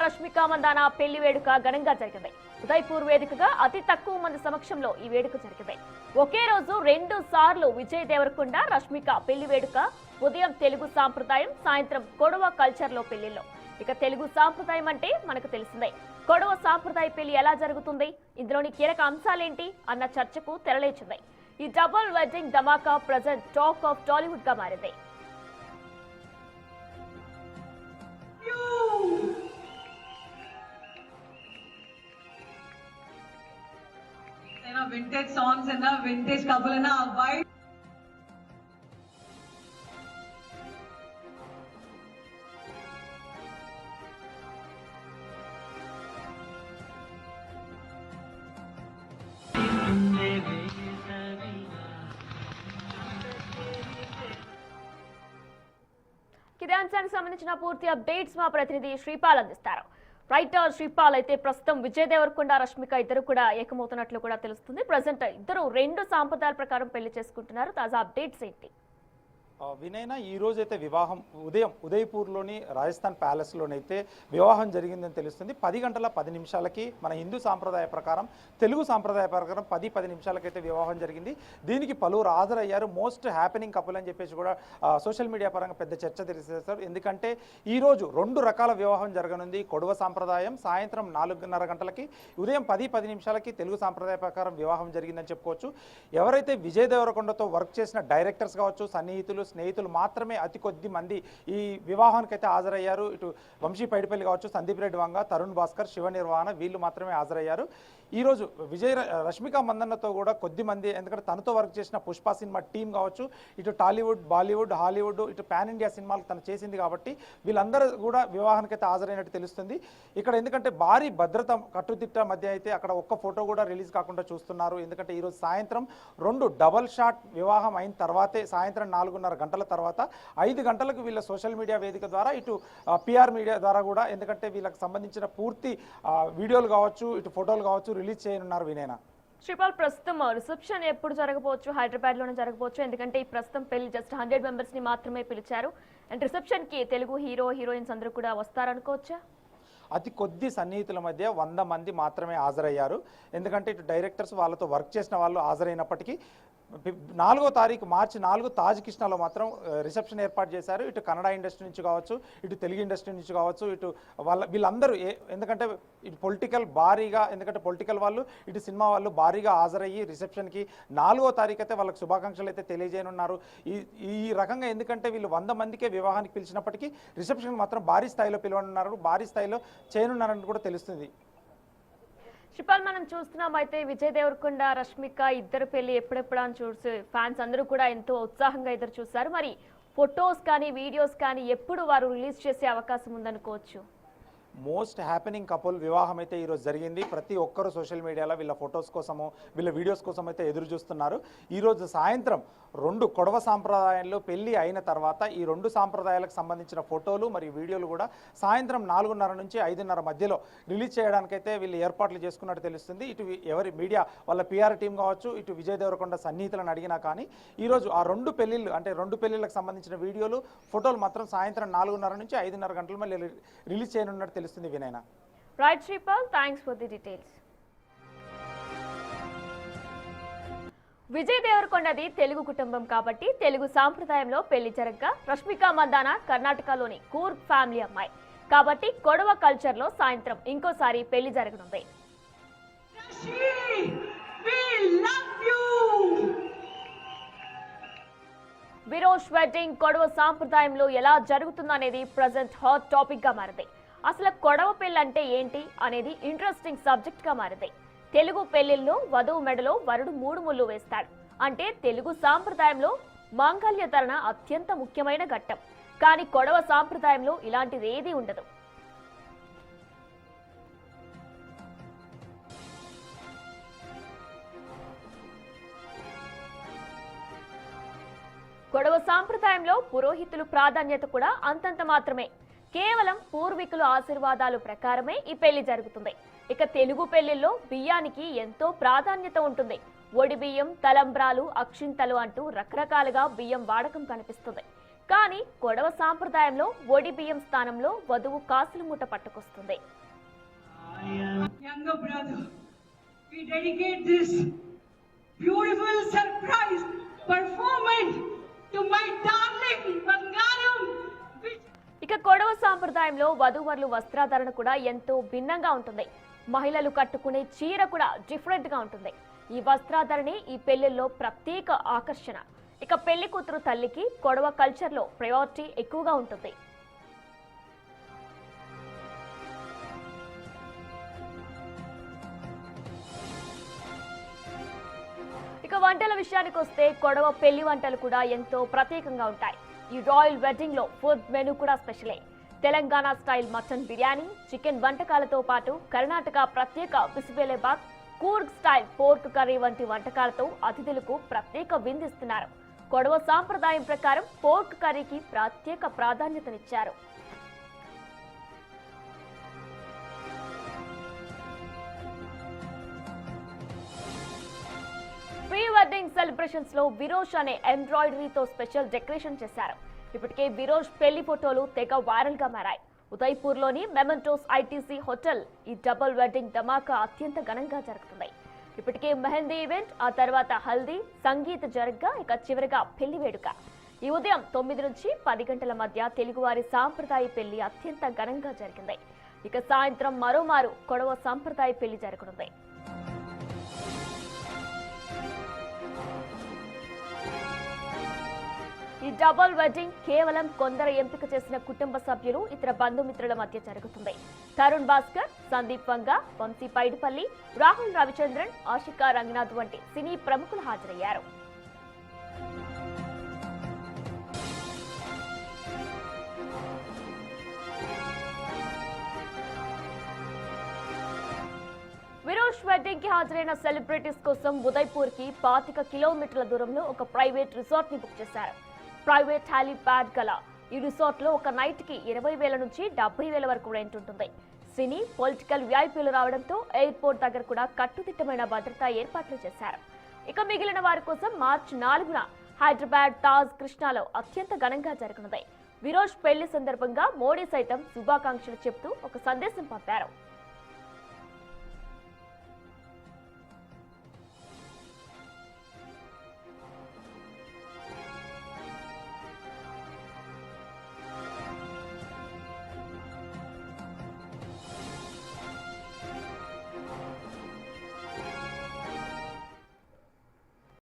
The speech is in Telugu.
రష్మిక మందాన పెళ్లి వేడుక ఘనంగా జరిగింది. ఉదయపూర్ వేదికగా అతి తక్కువ మంది సమక్షంలో ఈ వేడుక జరిగింది. ఒకే రోజు 2 సార్లు విజయ్ దేవరకొండ రష్మిక పెళ్లి వేడుక. ఉదయం తెలుగు సాంప్రదాయం, సాయంత్రం కొడవ కల్చర్ లో పెళ్లిలో. ఇక తెలుగు సాంప్రదాయం అంటే మనకు తెలిసిందే. కొడవ సాంప్రదాయ పెళ్లి ఎలా జరుగుతుంది, ఇందులోని కీలక అంశాలేంటి అన్న చర్చకు తెరలేచింది. ఈ double wedding Dhamaka present talk of Tollywood గా మారింది. vintage songs and a vintage couple and a vibe. కిదాన్సానికి సంబంధించిన పూర్తి అప్డేట్స్ మా ప్రతినిధి శ్రీపాల్ అందిస్తారు. రైటర్ శ్రీపాల్, అయితే ప్రస్తుతం విజయ్ దేవరకొండ రష్మిక ఇద్దరు కూడా ఏకమవుతున్నట్లు కూడా తెలుస్తుంది. ప్రజెంట్ ఇద్దరు 2 సాంప్రదాయాల ప్రకారం పెళ్లి చేసుకుంటున్నారు. తాజా అప్డేట్స్ ఏంటి? వినయన, ఈ రోజు అయితే వివాహం ఉదయపూర్లోని రాజస్థాన్ ప్యాలెస్లోనైతే వివాహం జరిగిందని తెలుస్తుంది. 10 గంటల 10 నిమిషాలకి మన హిందూ సాంప్రదాయ ప్రకారం, తెలుగు సాంప్రదాయ ప్రకారం 10 నిమిషాలకైతే వివాహం జరిగింది. దీనికి పలువురు హాజరయ్యారు. మోస్ట్ హ్యాపెనింగ్ కపుల్ అని చెప్పేసి కూడా సోషల్ మీడియా పరంగా పెద్ద చర్చ తెలిసేస్తారు. ఎందుకంటే ఈరోజు 2 రకాల వివాహం జరగనుంది. కొడవ సాంప్రదాయం సాయంత్రం 4:30 గంటలకి, ఉదయం 10 నిమిషాలకి తెలుగు సాంప్రదాయ ప్రకారం వివాహం జరిగిందని చెప్పుకోవచ్చు. ఎవరైతే విజయ్ దేవరకొండతో వర్క్ చేసిన డైరెక్టర్స్ కావచ్చు, సన్నిహితులు, స్నేహితులు మాత్రమే అతి కొద్ది మంది ఈ వివాహానికి అయితే హాజరయ్యారు. ఇటు వంశీ పైడిపల్లి కావచ్చు, సందీప్ రెడ్డి వంగ, తరుణ్ భాస్కర్, శివ నిర్వాహణ, వీళ్ళు మాత్రమే హాజరయ్యారు. ఈరోజు రష్మిక మందన్నతో కూడా కొద్ది మంది, ఎందుకంటే తనతో వర్క్ చేసిన పుష్ప సినిమా టీం కావచ్చు, ఇటు టాలీవుడ్, బాలీవుడ్, హాలీవుడ్, ఇటు పాన్ ఇండియా సినిమాలు తను చేసింది కాబట్టి వీళ్ళందరూ కూడా వివాహానికి అయితే హాజరైనట్టు తెలుస్తుంది. ఇక్కడ ఎందుకంటే భారీ భద్రత కట్టుదిట్ట మధ్య అయితే అక్కడ ఒక్క ఫోటో కూడా రిలీజ్ కాకుండా చూస్తున్నారు. ఎందుకంటే ఈరోజు సాయంత్రం 2 డబల్ షాట్ వివాహం అయిన తర్వాతే, సాయంత్రం 4:30 గంటల తర్వాత 5 గంటలకు వీళ్ళ సోషల్ మీడియా వేదిక ద్వారా, ఇటు పిఆర్ మీడియా ద్వారా కూడా, ఎందుకంటే వీళ్ళకి సంబంధించిన పూర్తి వీడియోలు కావచ్చు, ఇటు ఫోటోలు కావచ్చు రిలీజ్ చేయనున్నారు. వినేనా శ్రీపాల్, ప్రస్తుతం రిసెప్షన్ ఎప్పుడు జరగవచ్చు? హైదరాబాద్ లోనే జరగవచ్చు, ఎందుకంటే ఈ ప్రస్తుతం పెళ్లి జస్ట్ 100 మెంబర్స్ ని మాత్రమే పిలిచారు. అండ్ రిసెప్షన్ కి తెలుగు హీరోయిన్స్ అందరూ కూడా వస్తారనుకోవచ్చా? అతి కొద్ది సన్నిహితుల మధ్య 100 మంది మాత్రమే హాజరయ్యారు. ఎందుకంటే ఇటు డైరెక్టర్స్ వాళ్ళతో వర్క్ చేసిన వాళ్ళు హాజరైనప్పటికీ 4వ తారీఖు మార్చి 4 తాజ్ కృష్ణలో మాత్రం రిసెప్షన్ ఏర్పాటు చేశారు. ఇటు కన్నడ ఇండస్ట్రీ నుంచి కావచ్చు, ఇటు తెలుగు ఇండస్ట్రీ నుంచి కావచ్చు, ఇటు వీళ్ళందరూ ఎందుకంటే ఇటు పొలిటికల్ భారీగా, ఎందుకంటే పొలిటికల్ వాళ్ళు, ఇటు సినిమా వాళ్ళు భారీగా హాజరయ్యి రిసెప్షన్కి 4వ తారీఖు అయితే వాళ్ళకి శుభాకాంక్షలు అయితే తెలియజేయనున్నారు. ఈ రకంగా ఎందుకంటే వీళ్ళు 100 మందికే వివాహానికి పిలిచినప్పటికీ రిసెప్షన్ మాత్రం భారీ స్థాయిలో పిలవనున్నారు, భారీ స్థాయిలో చేయనున్నారని కూడా తెలుస్తుంది. శ్రీపాల్, మనం చూస్తున్నాం అయితే విజయ్ దేవరకొండ రష్మిక ఇద్దరు పెళ్లి ఎప్పుడెప్పుడు అని చూసి ఫ్యాన్స్ అందరూ కూడా ఎంతో ఉత్సాహంగా ఎదురు చూస్తారు. మరి ఫొటోస్ కానీ వీడియోస్ కానీ ఎప్పుడు వారు రిలీజ్ చేసే అవకాశం ఉందనుకోవచ్చు? మోస్ట్ హ్యాపెనింగ్ కపుల్ వివాహం అయితే ఈరోజు జరిగింది. ప్రతి ఒక్కరు సోషల్ మీడియాలో వీళ్ళ ఫొటోస్ కోసము, వీళ్ళ వీడియోస్ కోసం అయితే ఎదురు చూస్తున్నారు. ఈరోజు సాయంత్రం 2 కొడవ సాంప్రదాయంలో పెళ్లి అయిన తర్వాత ఈ 2 సాంప్రదాయాలకు సంబంధించిన ఫోటోలు మరియు వీడియోలు కూడా సాయంత్రం 4:30 నుంచి 5:30 మధ్యలో రిలీజ్ చేయడానికైతే వీళ్ళు ఏర్పాట్లు చేసుకున్నట్టు తెలుస్తుంది. ఇటు ఎవరి మీడియా వాళ్ళ పిఆర్ టీం కావచ్చు, ఇటు విజయ్ దేవరకొండ సన్నిహితులను అడిగినా కానీ ఈరోజు ఆ 2 పెళ్లిళ్ళు, అంటే 2 పెళ్లిళ్ళకు సంబంధించిన వీడియోలు, ఫోటోలు మాత్రం సాయంత్రం 4:30 నుంచి 5:30 గంటల మళ్ళీ రిలీజ్ చేయనున్నట్టు తెలుస్తుంది. వినయనా. Right Sripal, thanks for the details. Vijay దేవరకొండది తెలుగు కుటుంబం కాబట్టి తెలుగు సాంప్రదాయంలో పెళ్లి జరగగా, రష్మిక మందాన కర్ణాటకలోని కూర్గ్ ఫ్యామిలీ అమ్మాయి కాబట్టి కొడవ కల్చర్ లో సాయంత్రం ఇంకోసారి పెళ్లి జరగనుంది. విరోష్ వెడ్డింగ్ కొడవ సాంప్రదాయంలో ఎలా జరుగుతుందనేది ప్రజెంట్ హాట్ టాపిక్ గా మారింది. అసలు కొడవ పెళ్లి అంటే ఏంటి అనేది ఇంట్రెస్టింగ్ సబ్జెక్ట్ గా మారింది. తెలుగు పెళ్లిల్లో వధువు మెడలో వరుడు 3 ముళ్ళు వేస్తాడు. అంటే తెలుగు సాంప్రదాయంలో మాంగళ్యధరణ అత్యంత ముఖ్యమైన ఘట్టం. కానీ కొడవ సాంప్రదాయంలో ఇలాంటిది ఏదీ ఉండదు. కొడవ సాంప్రదాయంలో పురోహితులు ప్రాధాన్యత కూడా అంతంత మాత్రమే. కేవలం పూర్వీకుల ఆశీర్వాదాలు ప్రకారమే ఈ పెళ్లి జరుగుతుంది. ఇక తెలుగు పెళ్లిల్లో బియ్యానికి ఎంతో ప్రాధాన్యత ఉంటుంది. ఒడి బియ్యం, తలంబ్రాలు, అక్షింతలు అంటూ రకరకాలుగా బియ్యం వాడకం కనిపిస్తుంది. కానీ కొడవ సాంప్రదాయంలో ఒడి బియ్యం స్థానంలో వధువు కాసుల మూట పట్టుకొస్తుంది. Younger brother, we dedicate this beautiful surprise performance to my darling Bangaram. ఇక కొడవ సాంప్రదాయంలో వధూవరులు వస్త్రాధరణ కూడా ఎంతో భిన్నంగా ఉంటుంది. మహిళలు కట్టుకునే చీర కూడా డిఫరెంట్ గా ఉంటుంది. ఈ వస్త్రాధరణి ఈ పెళ్లిల్లో ప్రత్యేక ఆకర్షణ. ఇక పెళ్లి కూతురు తల్లికి కొడవ కల్చర్ లో ప్రయారిటీ ఎక్కువగా ఉంటుంది. ఇక వంటల విషయానికి వస్తే కొడవ పెళ్లి వంటలు కూడా ఎంతో ప్రత్యేకంగా ఉంటాయి. ఈ రాయల్ వెడ్డింగ్ లో ఫుడ్ మెనూ కూడా స్పెషలే. Telangana style mutton biryani, chicken వంటకాలతో పాటు కర్ణాటక ప్రత్యేక bisibelebath, Coorg style pork curry వంటి వంటకాలతో అతిథులకు ప్రత్యేక విందిస్తున్నారు. కొడవ సాంప్రదాయం ప్రకారం పోర్క్ కర్రీకి ప్రత్యేక ప్రాధాన్యతనిచ్చారు. ప్రీ వెడ్డింగ్ సెలబ్రేషన్స్ లో విరోష్ అనే ఎంబ్రాయిడరీతో స్పెషల్ డెకరేషన్ చేశారు. ఇప్పటికే విరోష్ పెళ్లి ఫోటోలు తెగ వైరల్ గా మారాయి. ఉదయ్పూర్ లోని మెమెంటోస్ ఐటీసీ హోటల్ ఈ డబుల్ వెడ్డింగ్ ధమాకా అత్యంత ఘనంగా జరుగుతుంది. ఇప్పటికే మెహందీ ఈవెంట్, ఆ తర్వాత హల్దీ, సంగీత్ జరగ్గా ఇక చివరిగా పెళ్లి వేడుక. ఈ ఉదయం 9 నుంచి 10 గంటల మధ్య తెలుగువారి సాంప్రదాయ పెళ్లి అత్యంత ఘనంగా జరిగింది. ఇక సాయంత్రం మరోమారు కొడవ సాంప్రదాయ పెళ్లి జరగనుంది. ఈ డబుల్ వెడ్డింగ్ కేవలం కొందరు ఎంపిక చేసిన కుటుంబ సభ్యులు, ఇతర బంధుమిత్రుల మధ్య జరుగుతుంది. తరుణ్ భాస్కర్, సందీప్ వంగ, వంశీ పైడిపల్లి, రాహుల్ రవిచంద్రన్, ఆషికా రంగనాథ్ వంటి సినీ ప్రముఖులు హాజరయ్యారు. విరోష్ వెడ్డింగ్ కి హాజరైన సెలబ్రిటీస్ కోసం ఉదయ్పూర్ కి 25 కిలోమీటర్ల దూరంలో ఒక ప్రైవేట్ రిసార్ట్ ని బుక్ చేశారు. ప్రైవేట్ హ్యాలీప్యాడ్ గల ఈ రిసార్ట్ లో ఒక నైట్ కి 20,000 నుంచి 70,000 వరకు రెంట్ ఉంటుంది. సినీ, పొలిటికల్ విఐపీలు రావడంతో ఎయిర్పోర్ట్ దగ్గర కూడా కట్టుదిట్టమైన భద్రతా ఏర్పాట్లు చేశారు. ఇక మిగిలిన వారి కోసం మార్చి 4న హైదరాబాద్ తాజ్ కృష్ణాలో అత్యంత ఘనంగా జరగనుంది. విరోష్ పెళ్లి సందర్భంగా మోడీ సైతం శుభాకాంక్షలు చెప్తూ ఒక సందేశం పంపారు.